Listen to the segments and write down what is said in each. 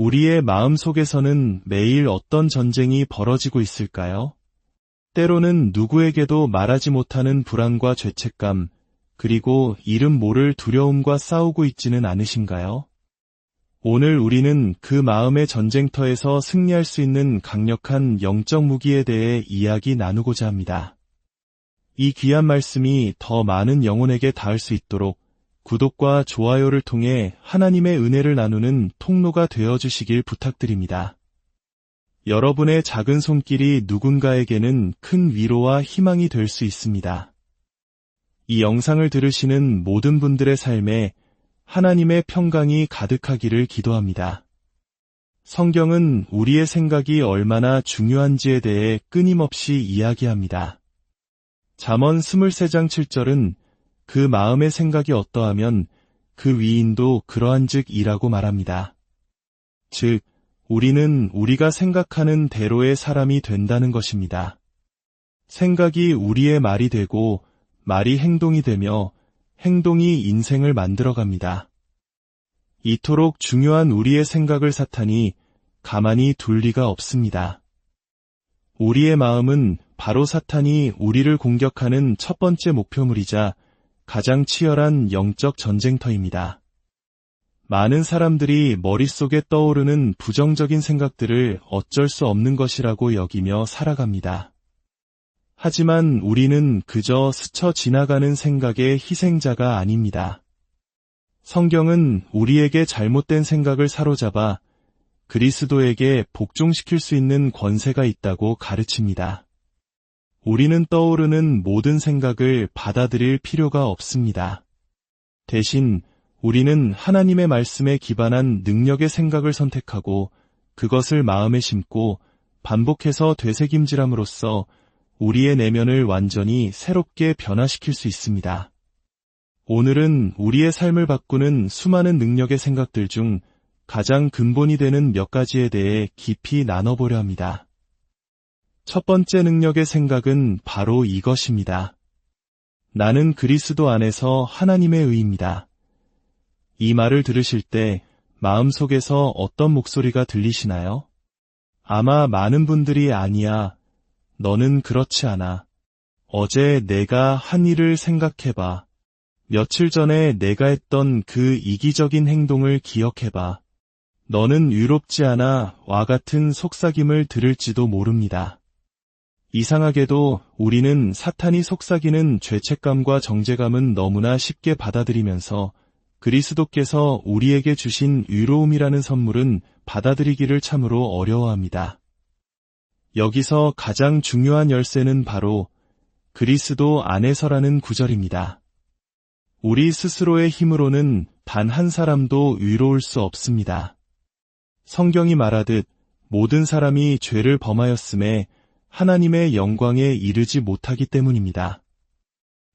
우리의 마음 속에서는 매일 어떤 전쟁이 벌어지고 있을까요? 때로는 누구에게도 말하지 못하는 불안과 죄책감, 그리고 이름 모를 두려움과 싸우고 있지는 않으신가요? 오늘 우리는 그 마음의 전쟁터에서 승리할 수 있는 강력한 영적 무기에 대해 이야기 나누고자 합니다. 이 귀한 말씀이 더 많은 영혼에게 닿을 수 있도록 구독과 좋아요를 통해 하나님의 은혜를 나누는 통로가 되어주시길 부탁드립니다. 여러분의 작은 손길이 누군가에게는 큰 위로와 희망이 될 수 있습니다. 이 영상을 들으시는 모든 분들의 삶에 하나님의 평강이 가득하기를 기도합니다. 성경은 우리의 생각이 얼마나 중요한지에 대해 끊임없이 이야기합니다. 잠언 23장 7절은 그 마음의 생각이 어떠하면 그 위인도 그러한즉이라고 말합니다. 즉, 우리는 우리가 생각하는 대로의 사람이 된다는 것입니다. 생각이 우리의 말이 되고 말이 행동이 되며 행동이 인생을 만들어갑니다. 이토록 중요한 우리의 생각을 사탄이 가만히 둘 리가 없습니다. 우리의 마음은 바로 사탄이 우리를 공격하는 첫 번째 목표물이자 가장 치열한 영적 전쟁터입니다. 많은 사람들이 머릿속에 떠오르는 부정적인 생각들을 어쩔 수 없는 것이라고 여기며 살아갑니다. 하지만 우리는 그저 스쳐 지나가는 생각의 희생자가 아닙니다. 성경은 우리에게 잘못된 생각을 사로잡아 그리스도에게 복종시킬 수 있는 권세가 있다고 가르칩니다. 우리는 떠오르는 모든 생각을 받아들일 필요가 없습니다. 대신 우리는 하나님의 말씀에 기반한 능력의 생각을 선택하고 그것을 마음에 심고 반복해서 되새김질함으로써 우리의 내면을 완전히 새롭게 변화시킬 수 있습니다. 오늘은 우리의 삶을 바꾸는 수많은 능력의 생각들 중 가장 근본이 되는 몇 가지에 대해 깊이 나눠보려 합니다. 첫 번째 능력의 생각은 바로 이것입니다. 나는 그리스도 안에서 하나님의 의입니다. 이 말을 들으실 때 마음속에서 어떤 목소리가 들리시나요? 아마 많은 분들이 아니야, 너는 그렇지 않아. 어제 내가 한 일을 생각해봐. 며칠 전에 내가 했던 그 이기적인 행동을 기억해봐. 너는 유롭지 않아 와 같은 속삭임을 들을지도 모릅니다. 이상하게도 우리는 사탄이 속삭이는 죄책감과 정죄감은 너무나 쉽게 받아들이면서 그리스도께서 우리에게 주신 위로움이라는 선물은 받아들이기를 참으로 어려워합니다. 여기서 가장 중요한 열쇠는 바로 그리스도 안에서라는 구절입니다. 우리 스스로의 힘으로는 단 한 사람도 위로울 수 없습니다. 성경이 말하듯 모든 사람이 죄를 범하였음에 하나님의 영광에 이르지 못하기 때문입니다.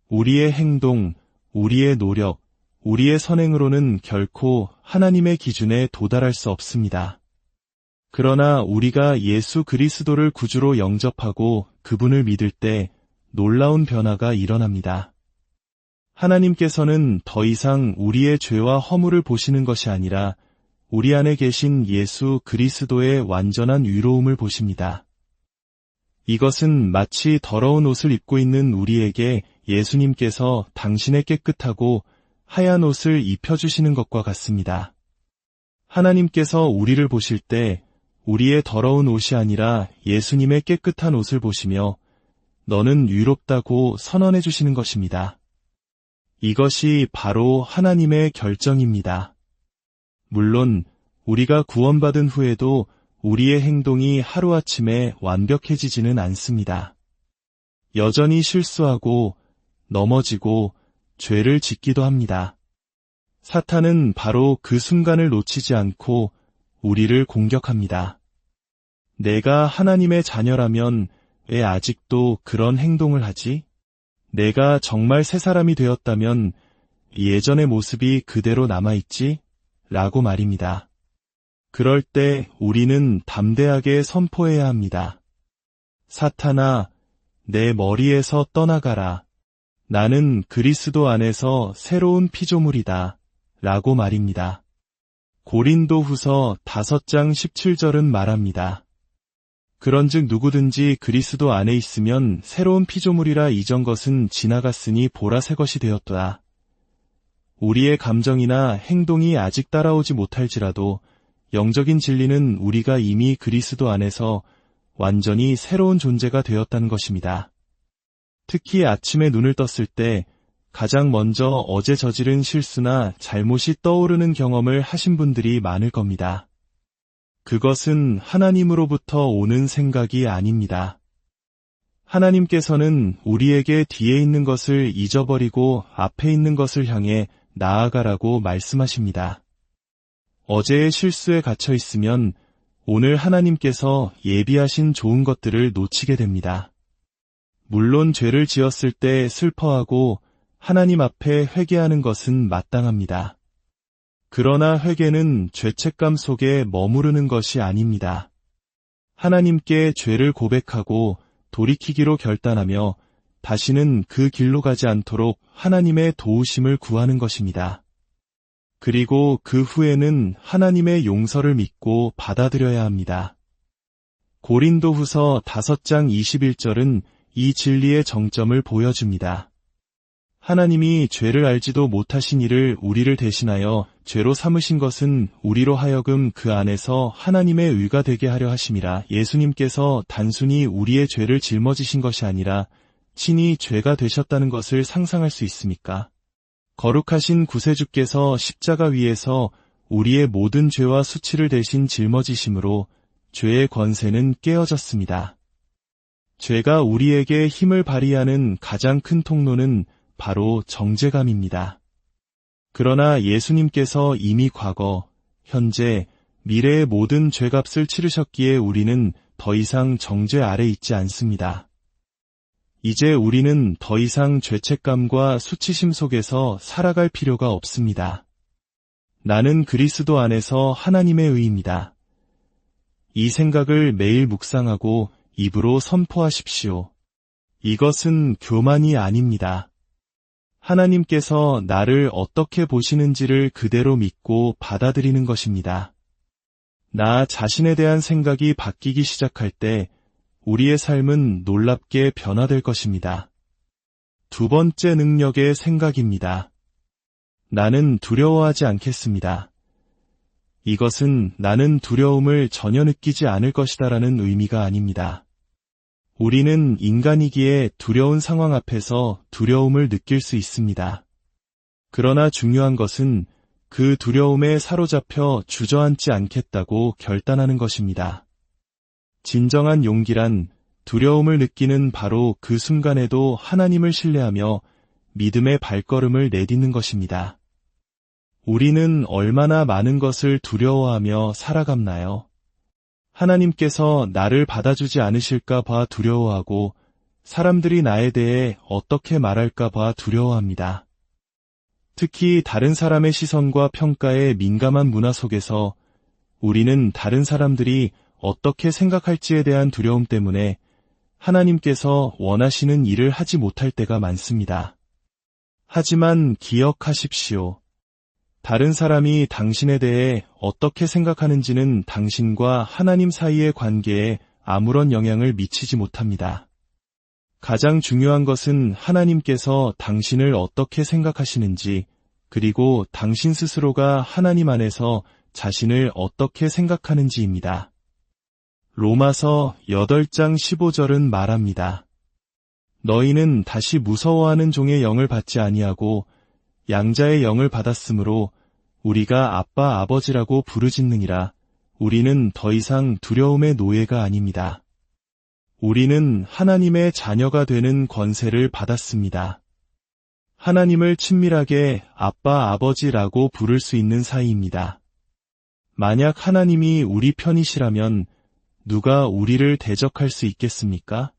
우리의 행동, 우리의 노력, 우리의 선행으로는 결코 하나님의 기준에 도달할 수 없습니다. 그러나 우리가 예수 그리스도를 구주로 영접하고 그분을 믿을 때 놀라운 변화가 일어납니다. 하나님께서는 더 이상 우리의 죄와 허물을 보시는 것이 아니라 우리 안에 계신 예수 그리스도의 완전한 위로움을 보십니다. 이것은 마치 더러운 옷을 입고 있는 우리에게 예수님께서 당신의 깨끗하고 하얀 옷을 입혀주시는 것과 같습니다. 하나님께서 우리를 보실 때 우리의 더러운 옷이 아니라 예수님의 깨끗한 옷을 보시며 너는 위롭다고 선언해 주시는 것입니다. 이것이 바로 하나님의 결정입니다. 물론 우리가 구원받은 후에도 우리의 행동이 하루아침에 완벽해지지는 않습니다. 여전히 실수하고 넘어지고 죄를 짓기도 합니다. 사탄은 바로 그 순간을 놓치지 않고 우리를 공격합니다. 내가 하나님의 자녀라면 왜 아직도 그런 행동을 하지? 내가 정말 새 사람이 되었다면 예전의 모습이 그대로 남아있지? 라고 말입니다. 그럴 때 우리는 담대하게 선포해야 합니다. 사탄아, 내 머리에서 떠나가라. 나는 그리스도 안에서 새로운 피조물이다. 라고 말입니다. 고린도후서 5장 17절은 말합니다. 그런즉 누구든지 그리스도 안에 있으면 새로운 피조물이라 이전 것은 지나갔으니 보라 새 것이 되었도다. 우리의 감정이나 행동이 아직 따라오지 못할지라도 영적인 진리는 우리가 이미 그리스도 안에서 완전히 새로운 존재가 되었다는 것입니다. 특히 아침에 눈을 떴을 때 가장 먼저 어제 저지른 실수나 잘못이 떠오르는 경험을 하신 분들이 많을 겁니다. 그것은 하나님으로부터 오는 생각이 아닙니다. 하나님께서는 우리에게 뒤에 있는 것을 잊어버리고 앞에 있는 것을 향해 나아가라고 말씀하십니다. 어제의 실수에 갇혀 있으면 오늘 하나님께서 예비하신 좋은 것들을 놓치게 됩니다. 물론 죄를 지었을 때 슬퍼하고 하나님 앞에 회개하는 것은 마땅합니다. 그러나 회개는 죄책감 속에 머무르는 것이 아닙니다. 하나님께 죄를 고백하고 돌이키기로 결단하며 다시는 그 길로 가지 않도록 하나님의 도우심을 구하는 것입니다. 그리고 그 후에는 하나님의 용서를 믿고 받아들여야 합니다. 고린도후서 5장 21절은 이 진리의 정점을 보여줍니다. 하나님이 죄를 알지도 못하신 이를 우리를 대신하여 죄로 삼으신 것은 우리로 하여금 그 안에서 하나님의 의가 되게 하려 하심이라. 예수님께서 단순히 우리의 죄를 짊어지신 것이 아니라 친히 죄가 되셨다는 것을 상상할 수 있습니까? 거룩하신 구세주께서 십자가 위에서 우리의 모든 죄와 수치를 대신 짊어지심으로 죄의 권세는 깨어졌습니다. 죄가 우리에게 힘을 발휘하는 가장 큰 통로는 바로 정죄감입니다. 그러나 예수님께서 이미 과거, 현재, 미래의 모든 죄값을 치르셨기에 우리는 더 이상 정죄 아래 있지 않습니다. 이제 우리는 더 이상 죄책감과 수치심 속에서 살아갈 필요가 없습니다. 나는 그리스도 안에서 하나님의 의입니다. 이 생각을 매일 묵상하고 입으로 선포하십시오. 이것은 교만이 아닙니다. 하나님께서 나를 어떻게 보시는지를 그대로 믿고 받아들이는 것입니다. 나 자신에 대한 생각이 바뀌기 시작할 때 우리의 삶은 놀랍게 변화될 것입니다. 두 번째 능력의 생각입니다. 나는 두려워하지 않겠습니다. 이것은 나는 두려움을 전혀 느끼지 않을 것이다라는 의미가 아닙니다. 우리는 인간이기에 두려운 상황 앞에서 두려움을 느낄 수 있습니다. 그러나 중요한 것은 그 두려움에 사로잡혀 주저앉지 않겠다고 결단하는 것입니다. 진정한 용기란 두려움을 느끼는 바로 그 순간에도 하나님을 신뢰하며 믿음의 발걸음을 내딛는 것입니다. 우리는 얼마나 많은 것을 두려워하며 살아갔나요? 하나님께서 나를 받아주지 않으실까 봐 두려워하고 사람들이 나에 대해 어떻게 말할까 봐 두려워합니다. 특히 다른 사람의 시선과 평가에 민감한 문화 속에서 우리는 다른 사람들이 어떻게 생각할지에 대한 두려움 때문에 하나님께서 원하시는 일을 하지 못할 때가 많습니다. 하지만 기억하십시오. 다른 사람이 당신에 대해 어떻게 생각하는지는 당신과 하나님 사이의 관계에 아무런 영향을 미치지 못합니다. 가장 중요한 것은 하나님께서 당신을 어떻게 생각하시는지, 그리고 당신 스스로가 하나님 안에서 자신을 어떻게 생각하는지입니다. 로마서 8장 15절은 말합니다. 너희는 다시 무서워하는 종의 영을 받지 아니하고 양자의 영을 받았으므로 우리가 아빠 아버지라고 부르짖느니라. 우리는 더 이상 두려움의 노예가 아닙니다. 우리는 하나님의 자녀가 되는 권세를 받았습니다. 하나님을 친밀하게 아빠 아버지라고 부를 수 있는 사이입니다. 만약 하나님이 우리 편이시라면 누가 우리를 대적할 수 있겠습니까?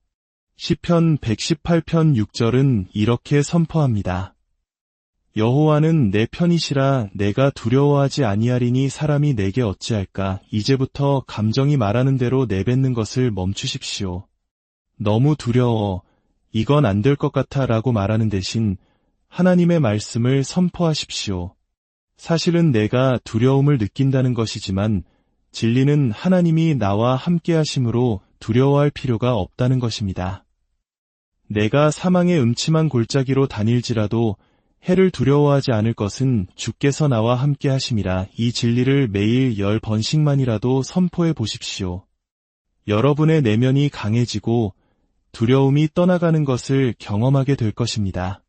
시편 118편 6절은 이렇게 선포합니다. 여호와는 내 편이시라 내가 두려워하지 아니하리니 사람이 내게 어찌할까. 이제부터 감정이 말하는 대로 내뱉는 것을 멈추십시오. 너무 두려워, 이건 안 될 것 같아 라고 말하는 대신 하나님의 말씀을 선포하십시오. 사실은 내가 두려움을 느낀다는 것이지만 진리는 하나님이 나와 함께 하심으로 두려워할 필요가 없다는 것입니다. 내가 사망의 음침한 골짜기로 다닐지라도 해를 두려워하지 않을 것은 주께서 나와 함께 하심이라. 이 진리를 매일 10번씩만이라도 선포해 보십시오. 여러분의 내면이 강해지고 두려움이 떠나가는 것을 경험하게 될 것입니다.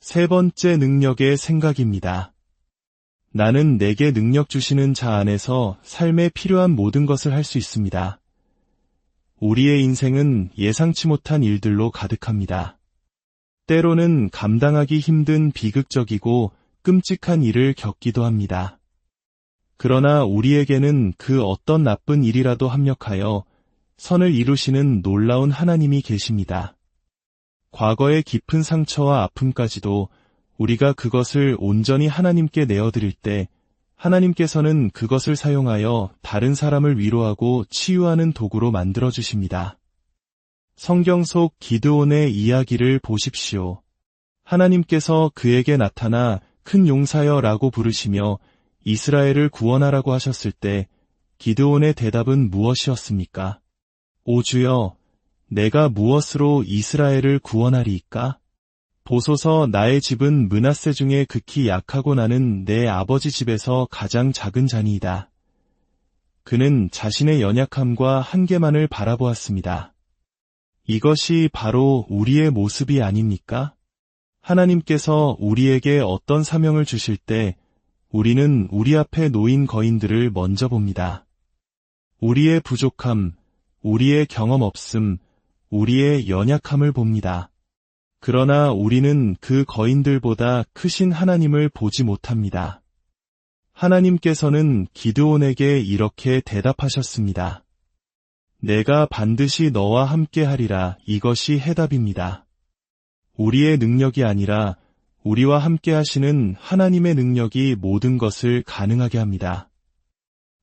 세 번째 능력의 생각입니다. 나는 내게 능력 주시는 자 안에서 삶에 필요한 모든 것을 할 수 있습니다. 우리의 인생은 예상치 못한 일들로 가득합니다. 때로는 감당하기 힘든 비극적이고 끔찍한 일을 겪기도 합니다. 그러나 우리에게는 그 어떤 나쁜 일이라도 합력하여 선을 이루시는 놀라운 하나님이 계십니다. 과거의 깊은 상처와 아픔까지도 우리가 그것을 온전히 하나님께 내어드릴 때 하나님께서는 그것을 사용하여 다른 사람을 위로하고 치유하는 도구로 만들어주십니다. 성경 속 기드온의 이야기를 보십시오. 하나님께서 그에게 나타나 큰 용사여 라고 부르시며 이스라엘을 구원하라고 하셨을 때 기드온의 대답은 무엇이었습니까? 오 주여, 내가 무엇으로 이스라엘을 구원하리이까? 보소서, 나의 집은 므낫세 중에 극히 약하고 나는 내 아버지 집에서 가장 작은 자니이다. 그는 자신의 연약함과 한계만을 바라보았습니다. 이것이 바로 우리의 모습이 아닙니까? 하나님께서 우리에게 어떤 사명을 주실 때 우리는 우리 앞에 놓인 거인들을 먼저 봅니다. 우리의 부족함, 우리의 경험 없음, 우리의 연약함을 봅니다. 그러나 우리는 그 거인들보다 크신 하나님을 보지 못합니다. 하나님께서는 기드온에게 이렇게 대답하셨습니다. 내가 반드시 너와 함께 하리라. 이것이 해답입니다. 우리의 능력이 아니라 우리와 함께 하시는 하나님의 능력이 모든 것을 가능하게 합니다.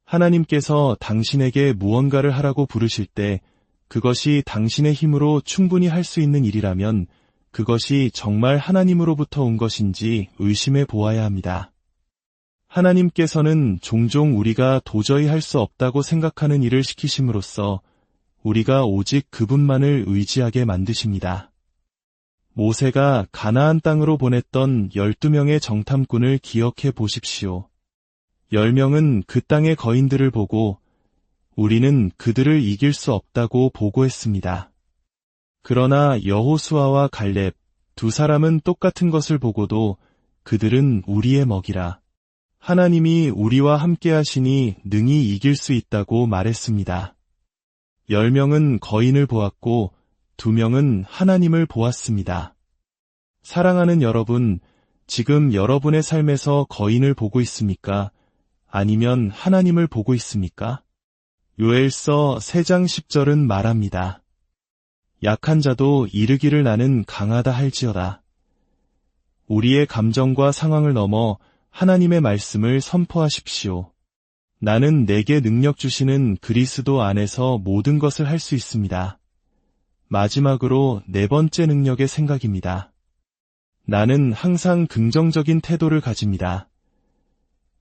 하나님께서 당신에게 무언가를 하라고 부르실 때 그것이 당신의 힘으로 충분히 할 수 있는 일이라면 그것이 정말 하나님으로부터 온 것인지 의심해 보아야 합니다. 하나님께서는 종종 우리가 도저히 할 수 없다고 생각하는 일을 시키심으로써 우리가 오직 그분만을 의지하게 만드십니다. 모세가 가나안 땅으로 보냈던 12명의 정탐꾼을 기억해 보십시오. 10명은 그 땅의 거인들을 보고 우리는 그들을 이길 수 없다고 보고했습니다. 그러나 여호수아와 갈렙 두 사람은 똑같은 것을 보고도 그들은 우리의 먹이라. 하나님이 우리와 함께 하시니 능히 이길 수 있다고 말했습니다. 10명은 거인을 보았고 2명은 하나님을 보았습니다. 사랑하는 여러분, 지금 여러분의 삶에서 거인을 보고 있습니까? 아니면 하나님을 보고 있습니까? 요엘서 3장 10절은 말합니다. 약한 자도 이르기를 나는 강하다 할지어다. 우리의 감정과 상황을 넘어 하나님의 말씀을 선포하십시오. 나는 내게 능력 주시는 그리스도 안에서 모든 것을 할 수 있습니다. 마지막으로 네 번째 능력의 생각입니다. 나는 항상 긍정적인 태도를 가집니다.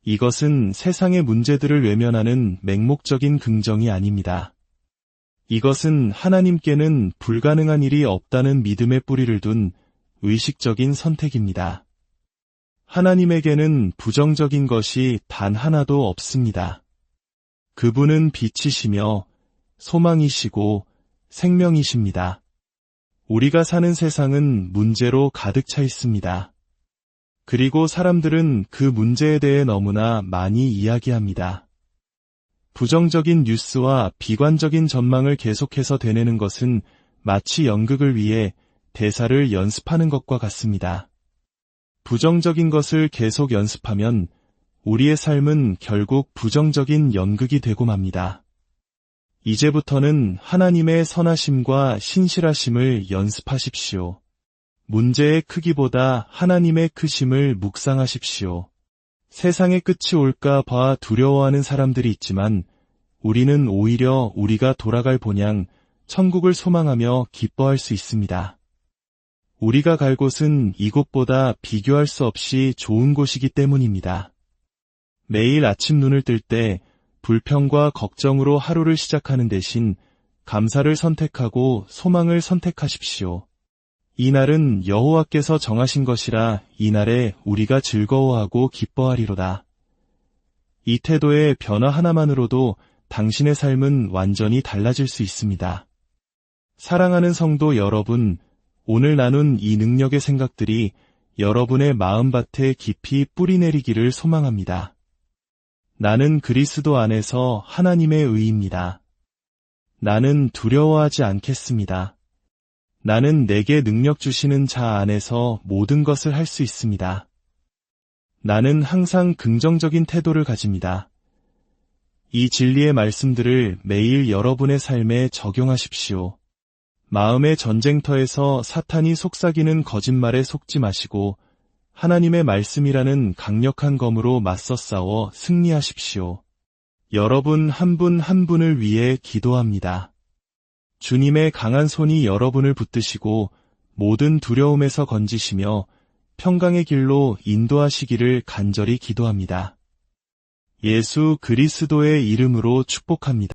이것은 세상의 문제들을 외면하는 맹목적인 긍정이 아닙니다. 이것은 하나님께는 불가능한 일이 없다는 믿음의 뿌리를 둔 의식적인 선택입니다. 하나님에게는 부정적인 것이 단 하나도 없습니다. 그분은 빛이시며 소망이시고 생명이십니다. 우리가 사는 세상은 문제로 가득 차 있습니다. 그리고 사람들은 그 문제에 대해 너무나 많이 이야기합니다. 부정적인 뉴스와 비관적인 전망을 계속해서 되뇌는 것은 마치 연극을 위해 대사를 연습하는 것과 같습니다. 부정적인 것을 계속 연습하면 우리의 삶은 결국 부정적인 연극이 되고 맙니다. 이제부터는 하나님의 선하심과 신실하심을 연습하십시오. 문제의 크기보다 하나님의 크심을 묵상하십시오. 세상의 끝이 올까 봐 두려워하는 사람들이 있지만 우리는 오히려 우리가 돌아갈 본향 천국을 소망하며 기뻐할 수 있습니다. 우리가 갈 곳은 이곳보다 비교할 수 없이 좋은 곳이기 때문입니다. 매일 아침 눈을 뜰 때 불평과 걱정으로 하루를 시작하는 대신 감사를 선택하고 소망을 선택하십시오. 이 날은 여호와께서 정하신 것이라 이날에 우리가 즐거워하고 기뻐하리로다. 이 태도의 변화 하나만으로도 당신의 삶은 완전히 달라질 수 있습니다. 사랑하는 성도 여러분, 오늘 나눈 이 능력의 생각들이 여러분의 마음밭에 깊이 뿌리내리기를 소망합니다. 나는 그리스도 안에서 하나님의 의입니다. 나는 두려워하지 않겠습니다. 나는 내게 능력 주시는 자 안에서 모든 것을 할 수 있습니다. 나는 항상 긍정적인 태도를 가집니다. 이 진리의 말씀들을 매일 여러분의 삶에 적용하십시오. 마음의 전쟁터에서 사탄이 속삭이는 거짓말에 속지 마시고 하나님의 말씀이라는 강력한 검으로 맞서 싸워 승리하십시오. 여러분 한 분 한 분을 위해 기도합니다. 주님의 강한 손이 여러분을 붙드시고 모든 두려움에서 건지시며 평강의 길로 인도하시기를 간절히 기도합니다. 예수 그리스도의 이름으로 축복합니다.